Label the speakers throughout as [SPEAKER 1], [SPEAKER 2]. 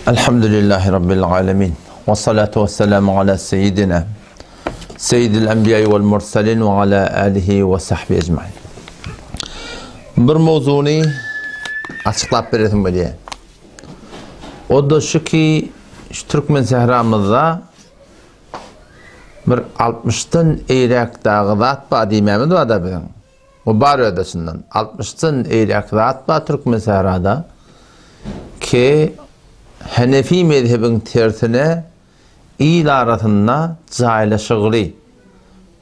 [SPEAKER 1] Elhamdülillahi Rabbil alemin. Ve salatu ve selamu ala seyyidina seyyidil enbiya'i vel mursalin ve ala alihi ve sahbihi ecmaîn. Bir mevzunu açıklap verelim böyle. O da şu ki Türkmen sehramızda bir 60'tan eyrek dağıdat ba diýmemiz var da bizim. O bar ödesinden 60'tan eyrek dağıdat ba Türkmen sehrada ki Hanefi mezhebin tersine ilaratına caylaşıgılı.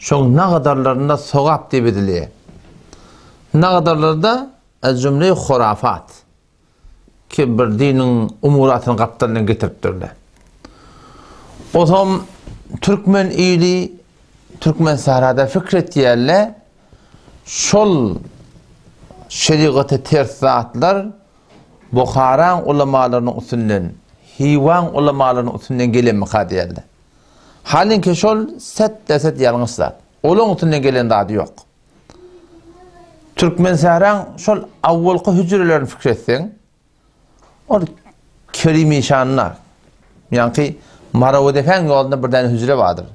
[SPEAKER 1] Şoň ne kadarlarında sogap diýip edilýär. Ne kadarlarda cümle hurafat ki bir dinin umuratyny gapdalyna getiripdirler. O zaman Türkmen ili, Türkmen sahrada fikret diýerler, şol şeriaty ters zatlar Bukharan ulamalarının usulünden, Hivan ulamalarının usulünden gelen mıka diýerler. Halinki şol set deset yalnız zat. Olun usulünden gelen dadı yok. Türkmen sahran şol avvalki hücrelerini fikretsen, o kerimi şanlar. Yani ki Maravudefen yolunda bir tane hücre vardır.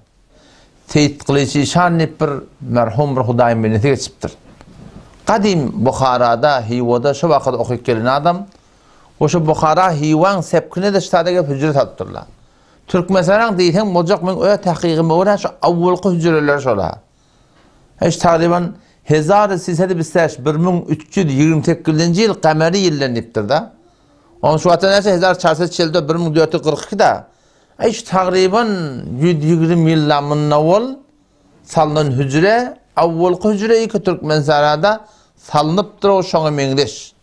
[SPEAKER 1] Seyit Kılıçı şanlip bir merhum bir Hudayim binneti geçiptir. Kadim Bukhara'da, Hiva'da şu vakit okuyup gelen adam, o şu Bukhara, Hivan sepkine de ştada gelip hücre tattırlar. Türkmen sahran deyten mocak men öyle tahkikime uğrayan şu avvalki hücreler şola. Hiç takriben 1328 yıl kameri yıllanıptır da. Onun şu vatı neyse 1442'da. Hiç takriben 120 yıllamın avval salınan hücre, avvalki hücreyi ki Türkmen sahrada salınıptır o şoňa meňdeş.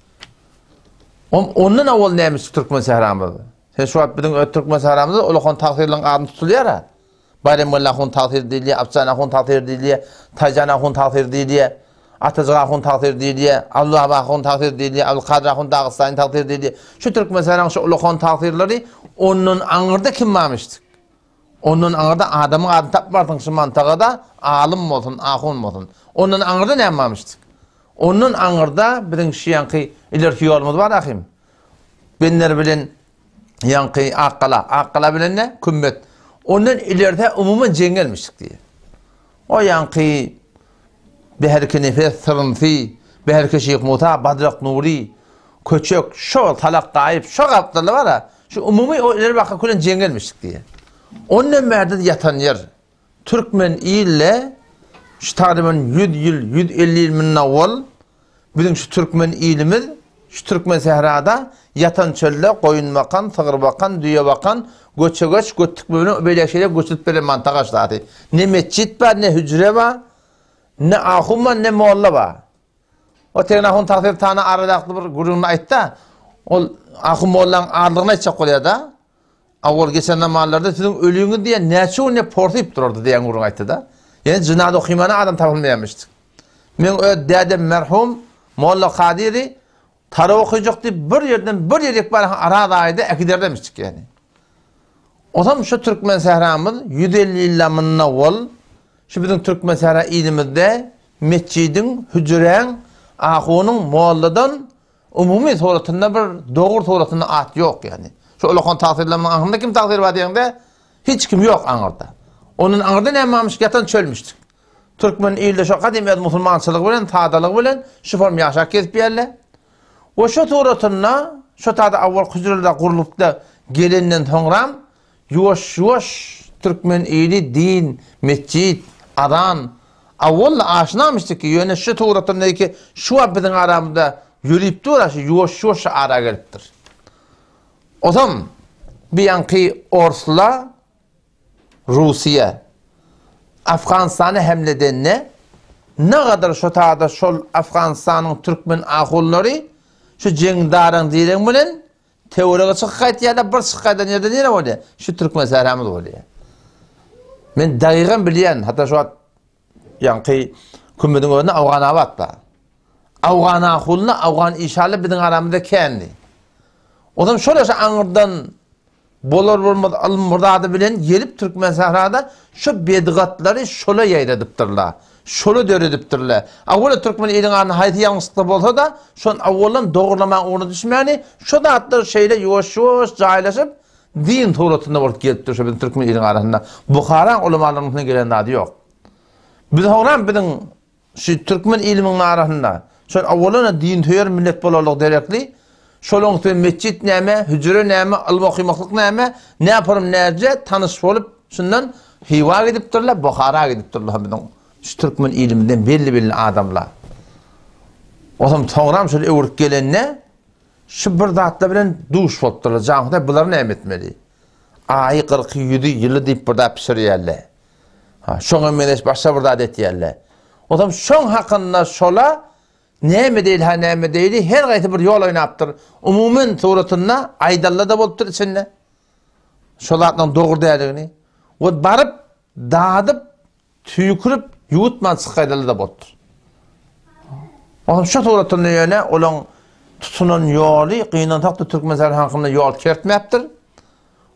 [SPEAKER 1] Ondan avval neymiş Türkmen sahramızda? Sen şu vat bizim Türkmen sahramızda olakon taksirlerin adını tutulýar ha. Bayram Allah'ın taksir edilýär, Afsanahun taksir edilýär, Tajanahun taksir edilýär, Atazgahun taksir edilýär, Allah'ın taksir edilýär, Abdülkadirahun Dağıstan'ın taksir edilýär. Şu Türkmen sahramızda şu olakon taksirleri onun aňyrda kim varmışdyk? Onun aňyrda adamyň adyny tapmardın şu mantagada alim bolsun, ahun bolsun. Onun aňyrda näme varmışdyk? Onun aňyrda birin şiýanky ilerki ýolumuz bar ahim. Benler bilen ýanky Akkala bilen ne? Kümmet. Ondan ileride umuman jengelmişdik diye. O ýanky Beherke Nefes Sırınfi, Beherke Şeyh Muta, Badrak Nuri, Köçök, şo Talak Tayyip, şo gapdalar var ha. Şu umumi o ileri bakka kulen jengelmişdik diye. Ondan merde yatan yer Türkmen ile şu takriben 100 yıl, 150 yıl min avval bizim şu Türkmen ilimiz, şu Türkmen sehrada yatan çölle, koyun bakan, sığır bakan, düye bakan, göçe göç, göttük böyle şeyler göçüp böyle mantığa şartı. Ne mescit var, ne hücre var, ne ahum var, ne molla var. O tekin ahun takdir tane aradaklı bir gururunu ayıttı. O ahum mollanın ağırlığına içecek oluyor da. Avval geçen zamanlarda sizin ölüğünü diye neço ne portayıp dururdu diyen gururunu ayıttı da. Yani cinadı okuymanı adam tapılmayamıştık. Men öyle dedem merhum Molla Kadiri tarih okuyacak diye bir yerden bir yerlik var arada ayda ekider demiştik yani. O zaman şu Türkmen sehramız 150 yıllamının avval şu bizim Türkmen sehra ilimizde mescidin, hücren, ahunun, molladan umumi suratında bir doğru suratında at yok yani. Şu olakon tasirlerin ahında kim tasir var diyende hiç kim yok anırda. Onun anırda ne yapmamış yatan çölmüştük. Türkmen ilde şu kadimiyet musulmançılık bilen, tadalık bilen şu form yaşak gezip yerler. O şu suratında, şu tadı avval hücrelerde kurulup da gelenden sonra yuvaş Türkmen ili din, mescid, adan avvalla aşinamıştık ki yöne şu suratındaki şu abidin aramda yürüyüp durası yuvaş ara geliptir. O zaman bir yankı Orsla, Rusya, Afganistan'ı hemleden ne kadar şu taada şol Afganistan'ın Türkmen ahulları şu cendarın diyen bilen teoriye çıkayt ya da bir çıkaydan yerden yere oluyor. Şu Türkmen sehramız oluyor. Men dagiqan bilyen hatta şu yankı kümmedin önüne Afgan avat var. Afgan ahuluna Afgan işalı bizim aramızda kendi. O zaman şöyle şu anırdan bolar bolmaz alım murdadı bilen gelip Türkmen sahrada şu bedgatları şola yayradıptırlar. şolu döredipdirler. Awwala Türkmen ilin arasında hayti yanlışlıkta bolsa da şon awwalan doğrulama uğruna düşmeni şu da atlar şeyle yoş caylaşıp din tuğratında bolup gelipdir şu Türkmen ilin arasında. Bukhara ulamalarının gelen adı yok. Biz horan bizim şu Türkmen ilmin arasında şon awwalana din tüyer millet bolarlyk derekli. Şolong tüy mescit näme, hücre näme, ilm okumaklyk näme, ne yaparım nerce tanış bolup şundan hiva gidipdirler, Bukhara gidipdirler bizim şu Türkmen ilminden belli adamlar. Otam toğram şöyle öwürüp gelenne şu bir zatla bilen duş bolupdylar. Jaňda bular näme etmeli? Ayy 47 ýyly diýip bir zat pişirýärler. Ha, şoňa menes başga bir zat etýärler. Otam şoň hakynda şola näme diýil, ha näme diýil, her gaýty bir ýol oýnapdyr. Umumen suratynda aýdalla da bolupdyr içinde. Şolatnyň dogry däligini we baryp dadyp tüýkürüp ýutman çykaýdaly da bolupdyr. Oňa şu suratynda ýöne olaň tutunan ýoly gynan takdy Türkmenler hakynda ýol kertmäpdir.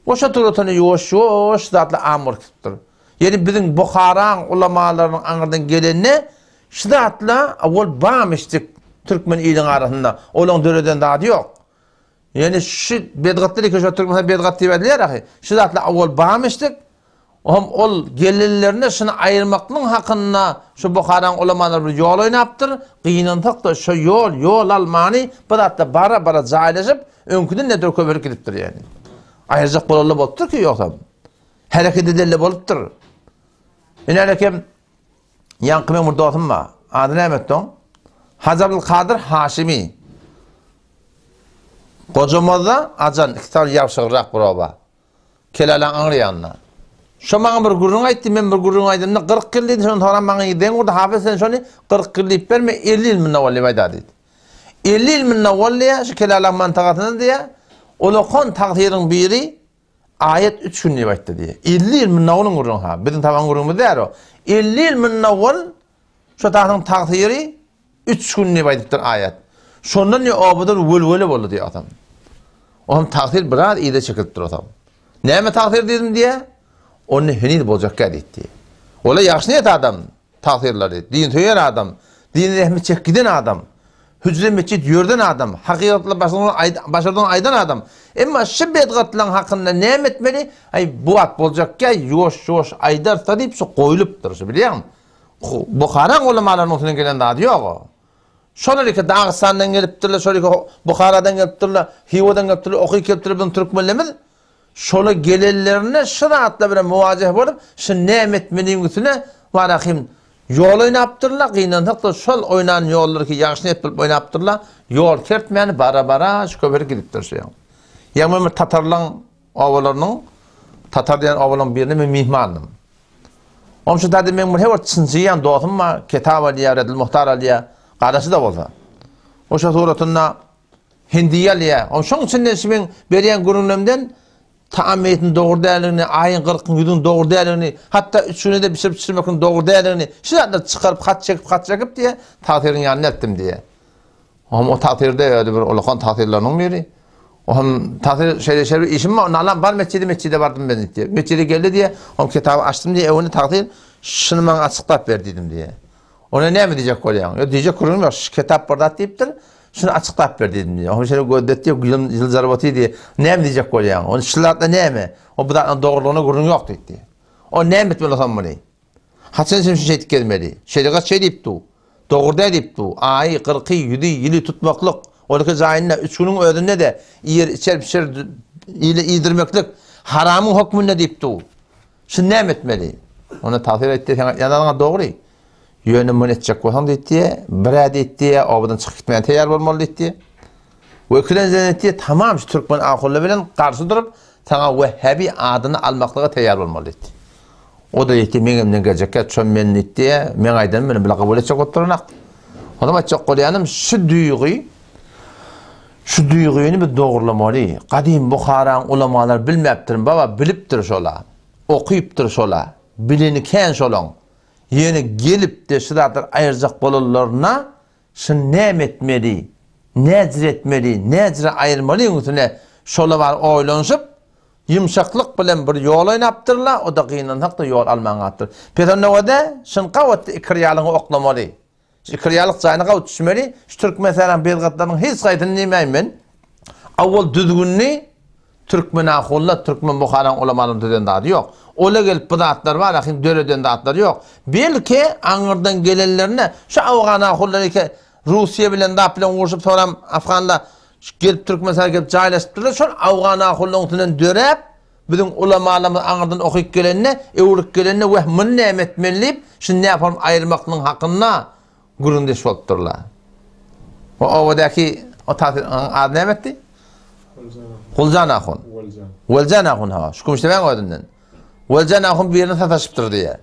[SPEAKER 1] Oşa suratynda ýoş zatly amr kitipdir. Ýani biziň Bukhara ulamalarynyň aňyrdan gelenne şu zatla awwal bamışdyk Türkmen ilin arasında. Olaň döreden dady ýok. Ýani şu bedgatlyk şu Türkmenler bedgat diýip edilýär ahy. Şu zatla awwal bamışdyk. Ol gelirlerine şunu ayırmakның hakkında şu Bukhara ulamalar bir yol oynaptır. Gynantakda şu yol almany bir hatta bara jaylaşıp öňküden nedir köpürüp gidipdir yani. Ayrıcak bolaly bolupdyr ki ýoksa. Hareket edelle bolupdyr. Ene alekem ýankymy murdatym ba. Ady nämetdiň? Hazarul Kadir Haşimi. Gojamada ajan iktar ýawşyrak buraba. Kelalan aňryanlar. Şu maňa bir gurrun aýtdy, men bir gurrun aýdym. 40 ýyl şonu toran maňa ýeden urda hafız sen şonu 40 ýyl diýip berme 50 ýyl minna wally baýda diýdi. 50 ýyl minna wally şu kelalan mantagatyny diýe. Olakon taqdiriň biri ayet 3 gün diýip aýtdy diýe. 50 ýyl minna wally gurrun ha. Biziň taban gurrun bider o. 50 ýyl minna wal şu taýyň taqdiri 3 gün diýip aýdypdyr ayet. Şondan ýa obadyr wöl boldy diýip adam. Oňam taqdir biraz ýyda çekilipdir adam. Näme taqdir diýdim diýe? Onu henüz bozacak etti. Ola yaxşı niyet adam takdirleri, din tüyer adam, din rahmet çekiden adam, hücre meçit yörden adam, hakikatla başarıdan aydan adam. Ama şu bedgatlan hakkında ne etmeli? Ay bu at bozacak ki yoş aydar da deyip şu koyulupdur, biliyor musun? Bukhara ulamaların otuna gelen adı yok o. Şöyle Dağıstan'dan gelipdirler, şöyle Bukhara'dan gelipdirler, Hiva'dan gelipdirler, okuyup gelipdirler, bunu Türkmenlemez. Şola gelellerine şıraatla bir muvacih bolup şu nemet menimgüsüne varakim yol oynaptırlar gynantakda şol oynan yolları ki yaxşı net bilip oynaptırlar yol kertmeni bara şu köperi gidipdir şu yan. Ýa-da Tatarlaryň awalarynyň Tatar diýen awalyň birini men mihmanım. Oňa şu dady men hewar çynjyýan dostum ma Kitap Aliýa Redil Muhtar Aliýa garaşy da bolsa. Oşa suratynda Hindiýa Aliýa. Oşoň içinde men berýän gurunlemden taamiyetin doğru değerlerini, ayın 40'ın yüzün doğru değerlerini, hatta üçünü de pişirmekinin doğru değerlerini, şu anda çıkarıp kat çekip diye takdirin yanına ettim diye. O takdirde öyle bir olakan takdirlerinin biri. Oğlum takdir şeyde işim var, nalan var mescide vardım ben diye. Mescide geldi diye, o kitabı açtım diye, evini takdir, şunu bana açıklat verdiydim diye. Ona ne mi diyecek koyan? Ya diyecek kurum yok, şu kitap burada deyiptir. Şunu açıklayıp ver dedim diye. Onu şöyle göddetti yok, yıl zarbatı diye. Ne mi diyecek koyan? Onu şılatla ne mi? O bu da doğruluğuna gurun yok dedi. O ne mi etmeli sanmalı? Haçan sen şu şey gelmeli. Şeriat şey deyip du. Doğru deyip du. Ayı, 40, 7 yılı tutmaklık. Oradaki zayinle 3 günün ödünde de içer pişer iyidirmeklik. Haramın hükmünde deyip du. Şu ne mi etmeli? Onu tavsiye etti. Yanına doğru. Yönümünü edecek olsan dedi, bir dedi, obadan çıkıp gitmeye teyar olmalı dedi. Ve ökülen dedi, tamam şu Türkmen akıllı bilen karşı durup, sana Vehhabi adını almaklığa teyar olmalı dedi. O da dedi, menimden gelecek, çön men dedi, men aydan beni bile kabul edecek oturunak. O zaman çok koleyanım, şu duyguyunu bir doğrulamalı. Kadim Bukhara'nın ulamalar bilmeptir, baba biliptir şola, okuyuptir şola, biliniken şolan. Yeni gelip de şıradır ayıracak bolurlarına şu nem etmeli, necr etmeli, necr ayırmalı yönütüne şola var oylanışıp yumşaklık bilen bir yol oynaptırlar, o da kıyınlansak da yol almanattır. Petonnovada şınqa vatı ikriyalığı oklamalı. İkriyalık zaynağa düşmeli. Şu Türk mesela Belgradların hiç saytını demeyim. Avval düzgünni Türkmen ahullar, Türkmen Bukharan ulamaların düzen dağıdı yok. Ola gelip bıdatlar var, lakin döreden dağıtları yok. Belki Anırdan gelenlerine, şu Afgan ahulları ki Rusya bilen da bilen uğraşıp sonra Afganlar gelip Türk mesela gelip caylaşıptırlar. Şu Afgan ahullarının dörep, bizim ulamalarımız Anırdan okuyup gelenine, Evruk gelenine vehmini emetmeliyip, şimdi ne yapalım ayırmakının hakkında gurundeş olupturlar. O ovadaki o tatil adı ne emetti? Gulcan ahun. Gulcan ahun ha. Şu kumuşta ben koydum. Gulcan ahun bir yerine sataşıptır diye.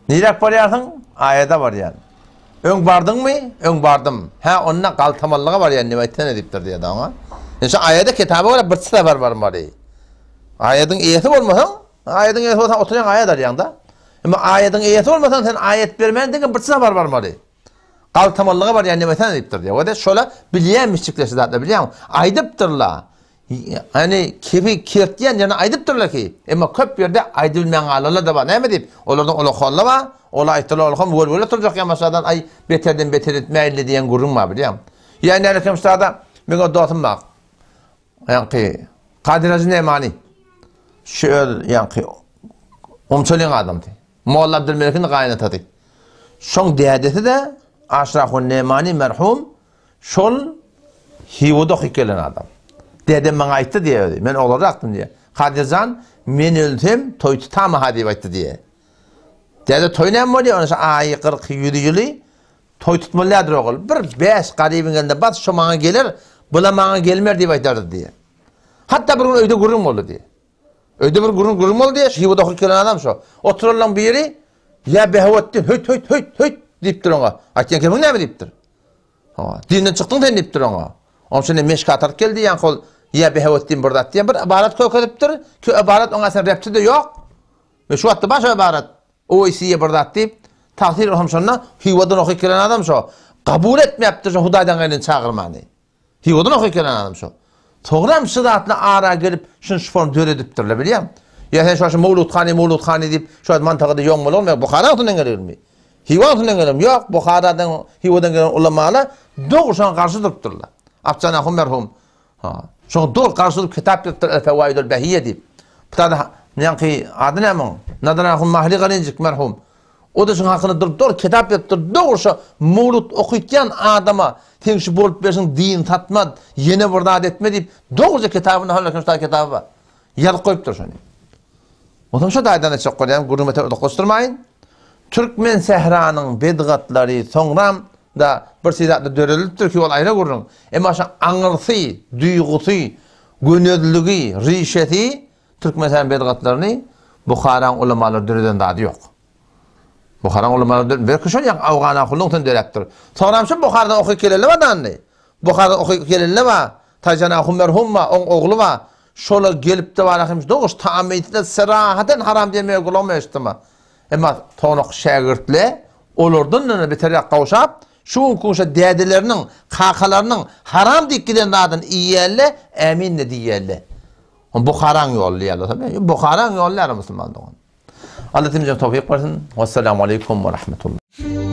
[SPEAKER 1] Neyrak var yarın? Ayada var yani. Ön bardın mı? Ön bardım. Ha onunla kaltamallığa var yani. Nivayette ne deyiptir diye daha. İşte ayada kitabı var. Bir sefer var bari. Ayadın iyisi olmasan, ayadın iyisi olmasan oturan ayet yanında. Ama ayadın iyisi olmasan sen ayet vermeyen de bir sefer var bari. Kaltamallığa var yani nivayette ne deyiptir diye. O da şöyle bileyemişçikleşti zaten biliyor musun? Aydıptırlar. Yani kefi kirtiyen yani aydıptırlar ki. Ama köp yerde aydılmayan ağlarlar da var. Ne mi deyip? Onlardan ola kolla var. Ola ayıtırlar ola kolla. Böyle oturacak ya masadan ay beterden beter etmeyli diyen gurun var biliyor musun? Yani Erkemstağ'da ben o dağıtım bak. Yani Kadir Hacı Nemani. Şöyle yani omçolun adamdı. Moğol Abdülmelik'in kaynatadı. Son diyadeti de Aşraf-ı Nemani merhum şol Hivu'da hikelen adam. Dedem bana ayıttı diye, ben olacaktım diye. Kadircan, men öldüm, toy tutamı hadi ayıttı diye. Dede toy ne mi diye, onun için ayı 40-100 yılı toy tutmalıdır oğul. Bir 5 garibin elinde bas, şu bana gelir, bula bana gelmer diye ayıtlardı diye. Hatta bir gün öyde gurum oldu diye. Öyde bir gurum oldu diye, Hivu'da hikelen adam şu. Otururlan bir yeri, ya behavettin, höt deyip dur ona. Ayıtken kelime ne mi deyip dur? Dinden çıktın sen deyip dur ona. Onun için meşka atarıp geldi yani kol ya behavettin burada diye bir ibaret kökediptir ki ibaret ona sen repti de yok ve şu hatta başa ibaret o isiye burada deyip takdir olham sonra Hivadan okuy gelen adam şu kabul etmeyiptir şu Hudaydan gelin çağırmanı Hivadan okuy gelen adam şu toğram şıdatla ara gelip şunu şu form dörediptirler biliyor musun? Ya sen şu Mevludkhani deyip şu mantıqada yok mu olmuyor Bukhara'dan gelir mi? Hivadan gelir yok Bukhara'dan Hivadan gelen ulamalar doğrudan karşı durupturlar. Afcan ahun merhum. Şoň dol karşılık kitap yaptır El-Fevaidul Behiyye deyip. Butada yani adı ne mi? Nadran ahun Mahli Galincik merhum. O da şoň hakkında durup dol kitap yaptır. Doğrusu Mevlud okuyken adama teňşi bolup bersin din tatmad, yeni bir adet etme deyip doğrusu kitabını halakan şu kitabı var. Yal koyup dur şonu. Odan şu daydan çok koyan gurumete odaklaştırmayın. Türkmen sehranyň bedgatlary soňram da bir sizatda dörelipdir ki ol aýra gurrun. Emma şu aňyrsy, duýgusy, gönüllügi, rişeti Türkmen sehranyň bedgatlaryny Bukharan ulamalar döreden dady yok. Bukharan ulamalar belki şol ýa Awgan ahullyň dörepdir. Soňram şu Bukhardan okuy keleli wadandy. Bukhardan okuy keleli wa Tajan ahum merhum wa oň ogly wa şola gelip de barahym doğuş taamyetde serahaten haram demeye gulamışdyma. Emma tonuq şagirtle olardan beterek kawşap şu kuşa dedelerinin, kakalarının haram dikkiden adın iyiyelle, emin ne diyelle. Bukharan yollayalım tabi. Bukharan yollayalım Müslüman doğan. Allah temizce tevfik versin. Vesselamu aleyküm ve rahmetullah.